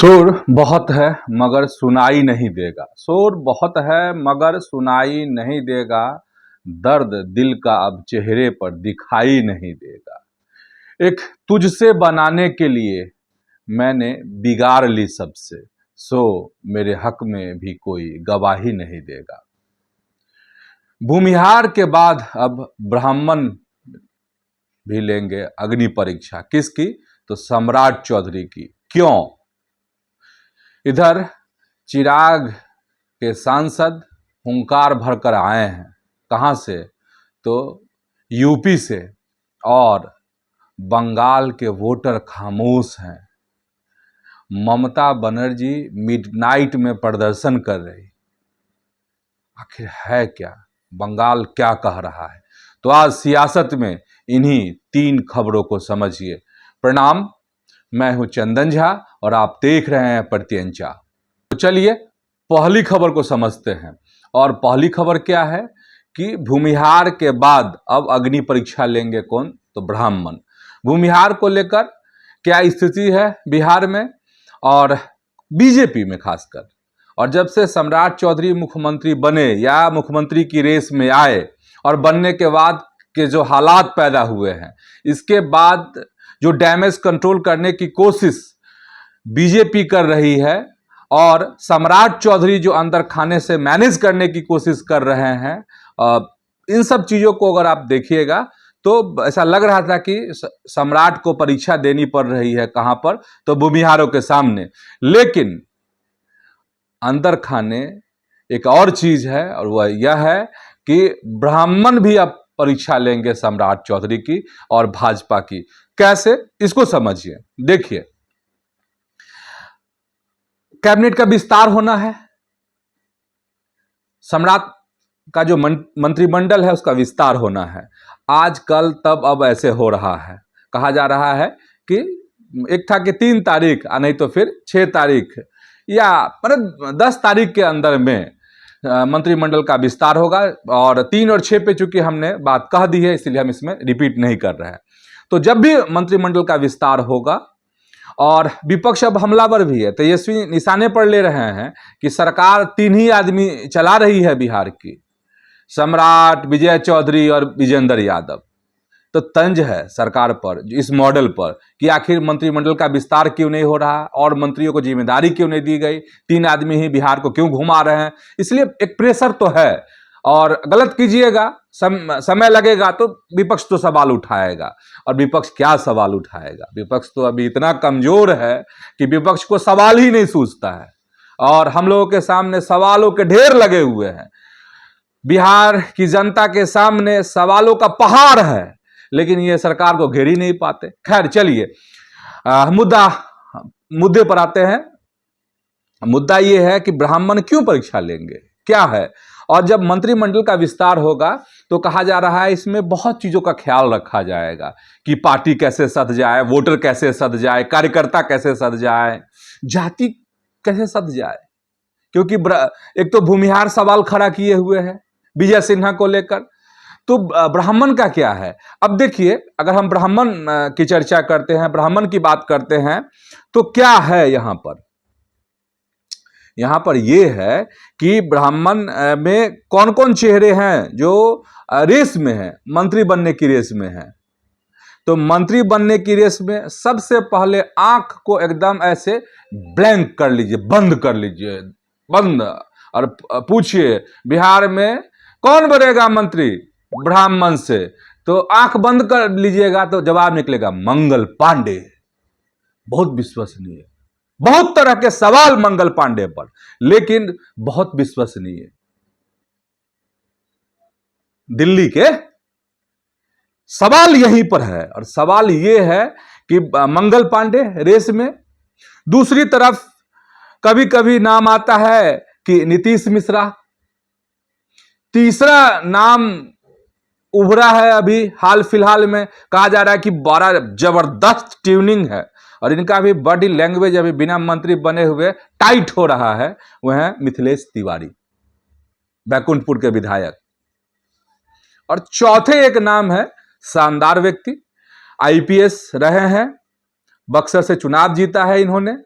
शोर बहुत है मगर सुनाई नहीं देगा। शोर बहुत है मगर सुनाई नहीं देगा। दर्द दिल का अब चेहरे पर दिखाई नहीं देगा। एक तुझसे बनाने के लिए मैंने बिगाड़ ली सबसे, सो मेरे हक में भी कोई गवाही नहीं देगा। भूमिहार के बाद अब ब्राह्मण भी लेंगे अग्नि परीक्षा। किसकी? तो सम्राट चौधरी की। क्यों? इधर चिराग के सांसद हुंकार भरकर आए हैं। कहां से? तो यूपी से। और बंगाल के वोटर खामोश हैं। ममता बनर्जी मिडनाइट में प्रदर्शन कर रही। आखिर है क्या? बंगाल क्या कह रहा है? तो आज सियासत में इन्हीं 3 खबरों को समझिए। प्रणाम, मैं हूं चंदन झा और आप देख रहे हैं प्रत्यंचा। तो चलिए पहली खबर को समझते हैं। और पहली खबर क्या है कि भूमिहार के बाद अब अग्नि परीक्षा लेंगे कौन? तो ब्राह्मण। भूमिहार को लेकर क्या स्थिति है बिहार में और बीजेपी में खासकर? और जब से सम्राट चौधरी मुख्यमंत्री बने या मुख्यमंत्री की रेस में आए और बनने के बाद के जो हालात पैदा हुए हैं, इसके बाद जो डैमेज कंट्रोल करने की कोशिश बीजेपी कर रही है और सम्राट चौधरी जो अंदर खाने से मैनेज करने की कोशिश कर रहे हैं, इन सब चीजों को अगर आप देखिएगा तो ऐसा लग रहा था कि सम्राट को परीक्षा देनी पड़ रही है। कहां पर? तो भूमिहारों के सामने। लेकिन अंदर खाने एक और चीज है और वह यह है कि ब्राह्मण भी अब परीक्षा लेंगे सम्राट चौधरी की और भाजपा की। कैसे? इसको समझिए। देखिए, कैबिनेट का विस्तार होना है। सम्राट का जो मंत्रिमंडल है उसका विस्तार होना है। आज कल तब अब ऐसे हो रहा है। कहा जा रहा है कि एक था कि 3 तारीख नहीं तो फिर 6 तारीख या मतलब 10 तारीख के अंदर में मंत्रिमंडल का विस्तार होगा। और 3 और 6 पे चूंकि हमने बात कह दी है इसलिए हम इसमें रिपीट नहीं कर रहे हैं। तो जब भी मंत्रिमंडल का विस्तार होगा और विपक्ष अब हमलावर भी है, तेजस्वी निशाने पर ले रहे हैं कि सरकार 3 ही आदमी चला रही है बिहार की, सम्राट, विजय चौधरी और विजेंद्र यादव। तो तंज है सरकार पर इस मॉडल पर कि आखिर मंत्रिमंडल का विस्तार क्यों नहीं हो रहा और मंत्रियों को जिम्मेदारी क्यों नहीं दी गई, 3 आदमी ही बिहार को क्यों घुमा रहे हैं। इसलिए एक प्रेशर तो है और गलत कीजिएगा, समय लगेगा तो विपक्ष तो सवाल उठाएगा। और विपक्ष क्या सवाल उठाएगा? विपक्ष तो अभी इतना कमजोर है कि विपक्ष को सवाल ही नहीं सूझता है और हम लोगों के सामने सवालों के ढेर लगे हुए हैं। बिहार की जनता के सामने सवालों का पहाड़ है, लेकिन ये सरकार को घेर ही नहीं पाते। खैर चलिए मुद्दे पर आते हैं। मुद्दा यह है कि ब्राह्मण क्यों परीक्षा लेंगे, क्या है? और जब मंत्रिमंडल का विस्तार होगा तो कहा जा रहा है इसमें बहुत चीजों का ख्याल रखा जाएगा कि पार्टी कैसे सध जाए, वोटर कैसे सध जाए, कार्यकर्ता कैसे सध जाए, जाति कैसे सध जाए। क्योंकि एक तो भूमिहार सवाल खड़ा किए हुए हैं विजय सिन्हा को लेकर, तो ब्राह्मण का क्या है? अब देखिए, अगर हम ब्राह्मण की चर्चा करते हैं, ब्राह्मण की बात करते हैं, तो क्या है यहां पर? यहां पर यह है कि ब्राह्मण में कौन कौन चेहरे हैं जो रेस में हैं, मंत्री बनने की रेस में हैं। तो मंत्री बनने की रेस में सबसे पहले आंख को एकदम ऐसे ब्लैंक कर लीजिए, बंद कर लीजिए, बंद, और पूछिए बिहार में कौन बनेगा मंत्री ब्राह्मण से? तो आंख बंद कर लीजिएगा तो जवाब निकलेगा मंगल पांडे। बहुत विश्वसनीय, बहुत तरह के सवाल मंगल पांडे पर, लेकिन बहुत विश्वसनीय। दिल्ली के सवाल यहीं पर है और सवाल यह है कि मंगल पांडे रेस में। दूसरी तरफ कभी कभी नाम आता है कि नीतीश मिश्रा। तीसरा नाम उभरा है अभी हाल फिलहाल में, कहा जा रहा है कि बड़ा जबरदस्त ट्यूनिंग है और इनका भी बॉडी लैंग्वेज अभी बिना मंत्री बने हुए टाइट हो रहा है। वह है मिथिलेश तिवारी, बैकुंठपुर के विधायक। और चौथे एक नाम है शानदार व्यक्ति, आईपीएस रहे हैं, बक्सर से चुनाव जीता है इन्होंने,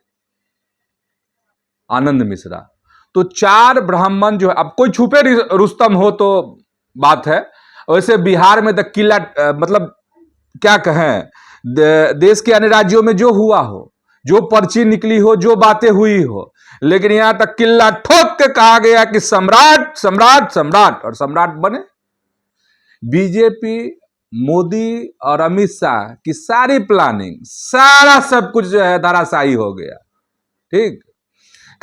आनंद मिश्रा। तो 4 ब्राह्मण जो है, अब कोई छुपे रुस्तम हो तो बात है, वैसे बिहार में द किला मतलब क्या कहें, देश के अन्य राज्यों में जो हुआ हो, जो पर्ची निकली हो, जो बातें हुई हो, लेकिन यहां तक किला ठोक के कहा गया कि सम्राट सम्राट सम्राट, और सम्राट बने। बीजेपी, मोदी और अमित शाह की सारी प्लानिंग, सारा सब कुछ जो है धराशायी हो गया। ठीक,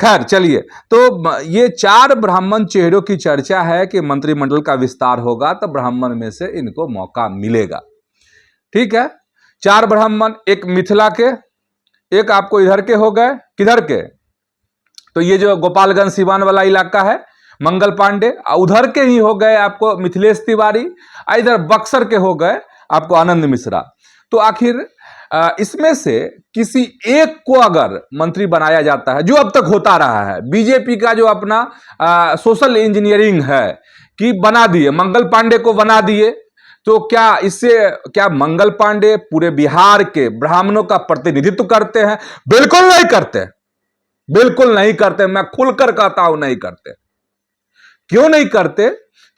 खैर चलिए, तो ये 4 ब्राह्मण चेहरों की चर्चा है कि मंत्रिमंडल का विस्तार होगा तो ब्राह्मण में से इनको मौका मिलेगा। ठीक है, 4 ब्राह्मण, एक मिथिला के, एक आपको इधर के हो गए, किधर के, तो ये जो गोपालगंज सिवान वाला इलाका है, मंगल पांडे, उधर के ही हो गए आपको मिथिलेश तिवारी, इधर बक्सर के हो गए आपको आनंद मिश्रा। तो आखिर इसमें से किसी एक को अगर मंत्री बनाया जाता है, जो अब तक होता रहा है, बीजेपी का जो अपना सोशल इंजीनियरिंग है कि बना दिए, मंगल पांडे को बना दिए, तो क्या इससे क्या मंगल पांडे पूरे बिहार के ब्राह्मणों का प्रतिनिधित्व करते हैं? बिल्कुल नहीं करते, बिल्कुल नहीं करते। मैं खुलकर कहता हूं नहीं करते। क्यों नहीं करते?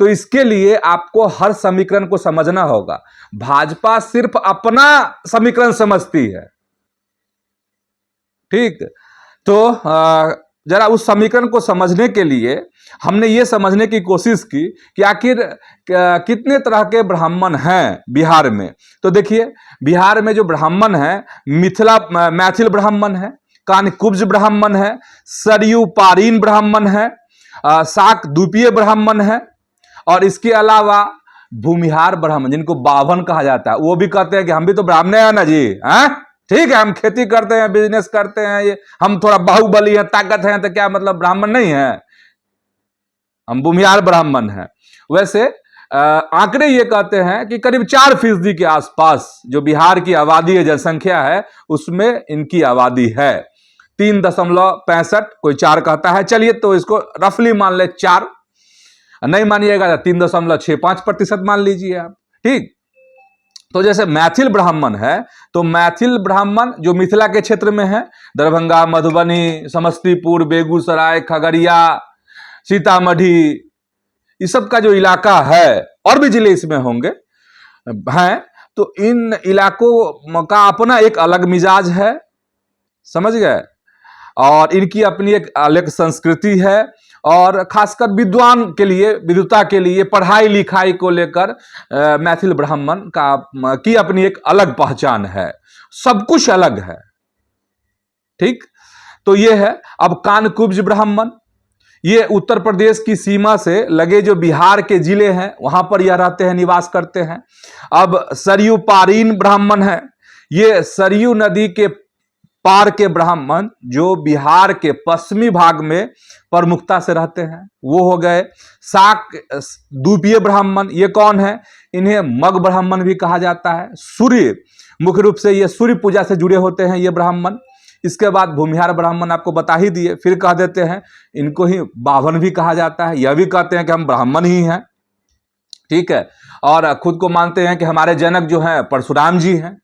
तो इसके लिए आपको हर समीकरण को समझना होगा। भाजपा सिर्फ अपना समीकरण समझती है। ठीक, तो जरा उस समीकरण को समझने के लिए हमने ये समझने की कोशिश की कि आखिर कितने तरह के ब्राह्मण हैं बिहार में। तो देखिए, बिहार में जो ब्राह्मण हैं, मैथिल ब्राह्मण है, कानकुब्ज ब्राह्मण है, सरयू पारीन ब्राह्मण है, शाक द्वीपीय ब्राह्मण है, और इसके अलावा भूमिहार ब्राह्मण, जिनको बावन कहा जाता है, वो भी कहते हैं कि हम भी तो ब्राह्मण हैं ना जी, हैं? ठीक है, हम खेती करते हैं, बिजनेस करते हैं, ये हम थोड़ा बाहुबली हैं, ताकत हैं, तो क्या मतलब ब्राह्मण नहीं है? हम भूमिहार ब्राह्मण हैं। वैसे आंकड़े ये कहते हैं कि करीब 4% के आसपास जो बिहार की आबादी है, जनसंख्या है, उसमें इनकी आबादी है 3.65, कोई 4 कहता है, चलिए तो इसको रफली मान ले 4, नहीं मानिएगा 3.65% मान लीजिए आप। ठीक, तो जैसे मैथिल ब्राह्मण है, तो मैथिल ब्राह्मण जो मिथिला के क्षेत्र में है, दरभंगा, मधुबनी, समस्तीपुर, बेगूसराय, खगड़िया, सीतामढ़ी, इस सब का जो इलाका है, और भी जिले इसमें होंगे हैं, तो इन इलाकों का अपना एक अलग मिजाज है, समझ गए, और इनकी अपनी एक अलग संस्कृति है, और खासकर विद्वान के लिए, विद्वता के लिए, पढ़ाई लिखाई को लेकर मैथिल ब्राह्मण की अपनी एक अलग पहचान है, सब कुछ अलग है। ठीक, तो ये है। अब कानकुब्ज ब्राह्मण, ये उत्तर प्रदेश की सीमा से लगे जो बिहार के जिले हैं, वहां पर यह रहते हैं, निवास करते हैं। अब सरयू पारीन ब्राह्मण है, ये सरयू नदी के पार के ब्राह्मण जो बिहार के पश्चिमी भाग में प्रमुखता से रहते हैं, वो हो गए। शाक द्वीपीय ब्राह्मण, ये कौन है? इन्हें मग ब्राह्मण भी कहा जाता है। सूर्य, मुख्य रूप से ये सूर्य पूजा से जुड़े होते हैं ये ब्राह्मण। इसके बाद भूमिहार ब्राह्मण आपको बता ही दिए, फिर कह देते हैं इनको ही बावन भी कहा जाता है, यह भी कहते हैं कि हम ब्राह्मण ही हैं। ठीक है, और खुद को मानते हैं कि हमारे जनक जो हैं परशुराम जी हैं।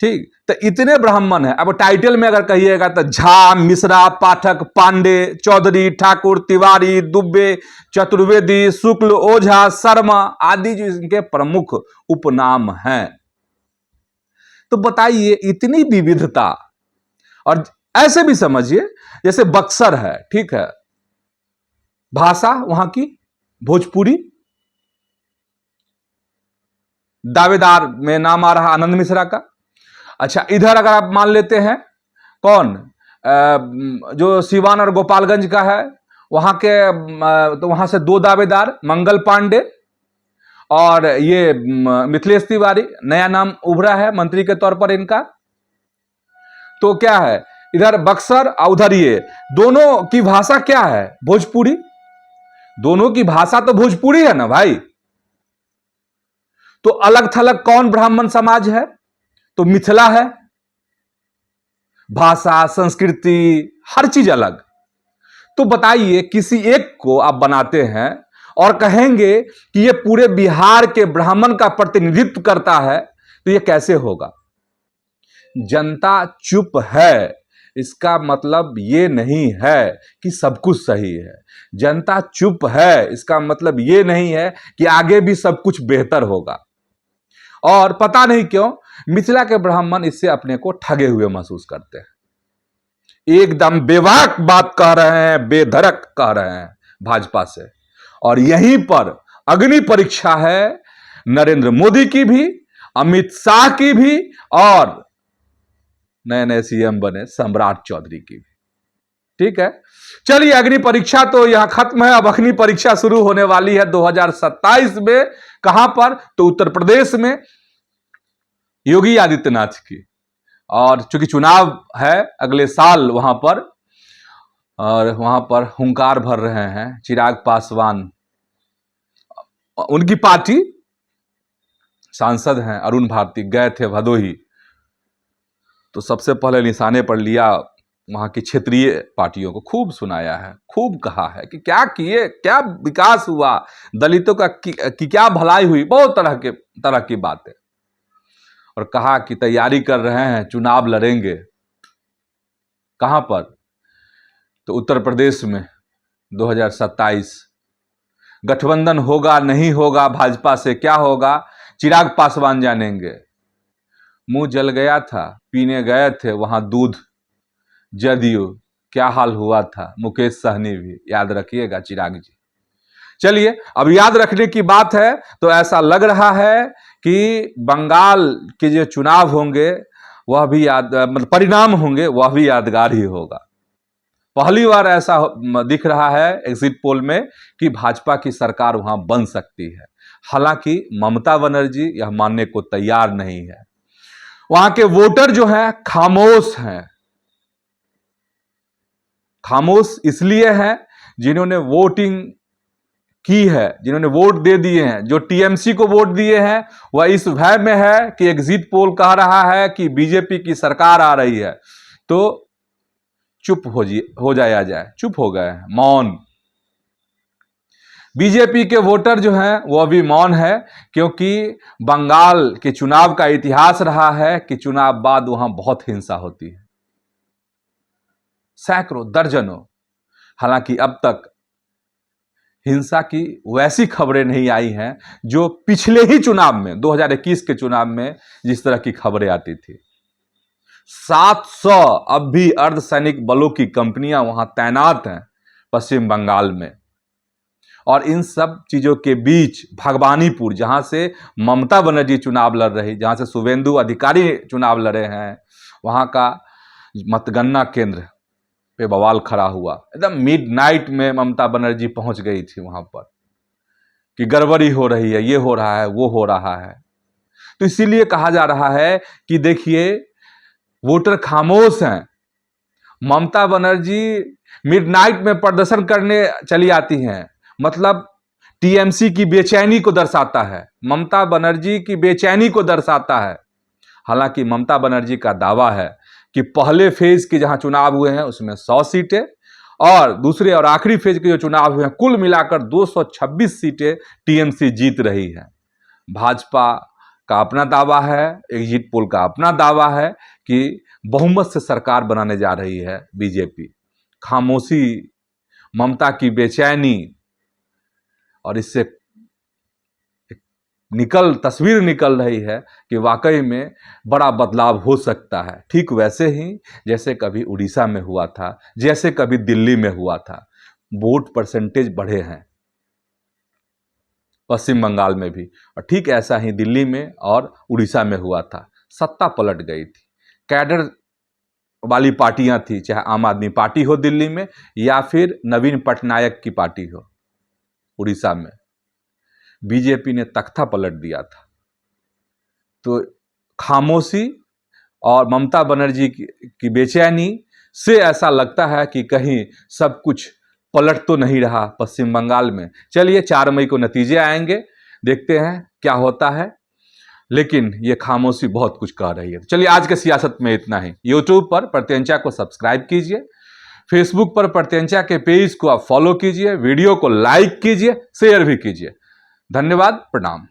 ठीक, तो इतने ब्राह्मण हैं। अब टाइटल में अगर कहिएगा तो झा, मिश्रा, पाठक, पांडे, चौधरी, ठाकुर, तिवारी, दुबे, चतुर्वेदी, शुक्ल, ओझा, शर्मा आदि जो इनके प्रमुख उपनाम हैं। तो बताइए, इतनी विविधता। और ऐसे भी समझिए, जैसे बक्सर है, ठीक है, भाषा वहां की भोजपुरी, दावेदार में नाम आ रहा आनंद मिश्रा का। अच्छा, इधर अगर आप मान लेते हैं कौन, जो सिवान और गोपालगंज का है, वहां के तो वहां से 2 दावेदार, मंगल पांडे और ये मिथिलेश तिवारी, नया नाम उभरा है मंत्री के तौर पर इनका। तो क्या है, इधर बक्सर और उधर ये, दोनों की भाषा क्या है? भोजपुरी। दोनों की भाषा तो भोजपुरी है ना भाई। तो अलग थलग कौन ब्राह्मण समाज है? तो मिथिला है। भाषा, संस्कृति, हर चीज अलग। तो बताइए, किसी एक को आप बनाते हैं और कहेंगे कि ये पूरे बिहार के ब्राह्मण का प्रतिनिधित्व करता है, तो ये कैसे होगा? जनता चुप है, इसका मतलब ये नहीं है कि सब कुछ सही है। जनता चुप है इसका मतलब ये नहीं है कि आगे भी सब कुछ बेहतर होगा। और पता नहीं क्यों मिथिला के ब्राह्मण इससे अपने को ठगे हुए महसूस करते हैं। एकदम बेबाक बात कह रहे हैं, बेधड़क कह रहे हैं भाजपा से। और यहीं पर अग्नि परीक्षा है नरेंद्र मोदी की भी, अमित शाह की भी, और नए नए सीएम बने सम्राट चौधरी की भी। ठीक है, चलिए अग्नि परीक्षा तो यहां खत्म है। अब अग्नि परीक्षा शुरू होने वाली है 2027 में। कहां पर? तो उत्तर प्रदेश में योगी आदित्यनाथ की। और चूंकि चुनाव है अगले साल वहां पर, और वहां पर हुंकार भर रहे हैं चिराग पासवान, उनकी पार्टी सांसद हैं अरुण भारती, गए थे भदोही, तो सबसे पहले निशाने पर लिया वहां की क्षेत्रीय पार्टियों को। खूब सुनाया है, खूब कहा है कि क्या किए, क्या विकास हुआ, दलितों का की क्या भलाई हुई, बहुत तरह की बातें। और कहा कि तैयारी कर रहे हैं, चुनाव लड़ेंगे। कहां पर? तो उत्तर प्रदेश में 2027। गठबंधन होगा नहीं होगा भाजपा से, क्या होगा चिराग पासवान जानेंगे। मुंह जल गया था, पीने गए थे वहां दूध जदयू, क्या हाल हुआ था। मुकेश सहनी भी, याद रखिएगा चिराग जी। चलिए अब याद रखने की बात है तो ऐसा लग रहा है कि बंगाल के जो चुनाव होंगे वह भी मतलब परिणाम होंगे वह भी यादगार ही होगा। पहली बार ऐसा दिख रहा है एग्जिट पोल में कि भाजपा की सरकार वहां बन सकती है। हालांकि ममता बनर्जी यह मानने को तैयार नहीं है। वहां के वोटर जो हैं खामोश हैं। खामोश इसलिए हैं जिन्होंने वोटिंग की है, जिन्होंने वोट दे दिए हैं। जो टीएमसी को वोट दिए हैं वह इस भय में है कि एग्जिट पोल कह रहा है कि बीजेपी की सरकार आ रही है, तो चुप हो जाए, चुप हो गए हैं, मौन। बीजेपी के वोटर जो हैं वो अभी मौन है, क्योंकि बंगाल के चुनाव का इतिहास रहा है कि चुनाव बाद वहां बहुत हिंसा होती है, सैकड़ों दर्जनों। हालांकि अब तक हिंसा की वैसी खबरें नहीं आई हैं जो पिछले ही चुनाव में 2021 के चुनाव में जिस तरह की खबरें आती थी। 700 अब भी अर्धसैनिक बलों की कंपनियां वहां तैनात हैं पश्चिम बंगाल में। और इन सब चीजों के बीच भगवानीपुर, जहां से ममता बनर्जी चुनाव लड़ रही, जहां से शुभेंदु अधिकारी चुनाव लड़े हैं, वहां का मतगणना केंद्र पे बवाल खड़ा हुआ। एकदम मिडनाइट में ममता बनर्जी पहुंच गई थी वहां पर कि गड़बड़ी हो रही है, ये हो रहा है, वो हो रहा है। तो इसीलिए कहा जा रहा है कि देखिए वोटर खामोश हैं। ममता बनर्जी मिडनाइट में प्रदर्शन करने चली आती हैं, मतलब टीएमसी की बेचैनी को दर्शाता है, ममता बनर्जी की बेचैनी को दर्शाता है। हालांकि ममता बनर्जी का दावा है कि पहले फेज के जहां चुनाव हुए हैं उसमें 100 सीटें, और दूसरे और आखिरी फेज के जो चुनाव हुए हैं कुल मिलाकर 226 सीटें टीएमसी जीत रही है। भाजपा का अपना दावा है, एग्जिट पोल का अपना दावा है कि बहुमत से सरकार बनाने जा रही है बीजेपी। खामोशी, ममता की बेचैनी, और इससे तस्वीर निकल रही है कि वाकई में बड़ा बदलाव हो सकता है। ठीक वैसे ही जैसे कभी उड़ीसा में हुआ था, जैसे कभी दिल्ली में हुआ था, वोट परसेंटेज बढ़े हैं पश्चिम बंगाल में भी, और ठीक ऐसा ही दिल्ली में और उड़ीसा में हुआ था। सत्ता पलट गई थी, कैडर वाली पार्टियां थी, चाहे आम आदमी पार्टी हो दिल्ली में या फिर नवीन पटनायक की पार्टी हो उड़ीसा में, बीजेपी ने तख्ता पलट दिया था। तो खामोशी और ममता बनर्जी की बेचैनी से ऐसा लगता है कि कहीं सब कुछ पलट तो नहीं रहा पश्चिम बंगाल में। चलिए 4 मई को नतीजे आएंगे, देखते हैं क्या होता है, लेकिन ये खामोशी बहुत कुछ कह रही है। चलिए आज के सियासत में इतना ही। यूट्यूब पर प्रत्यंचा को सब्सक्राइब कीजिए, फेसबुक पर प्रत्यंचा के पेज को आप फॉलो कीजिए, वीडियो को लाइक कीजिए, शेयर भी कीजिए। धन्यवाद, प्रणाम।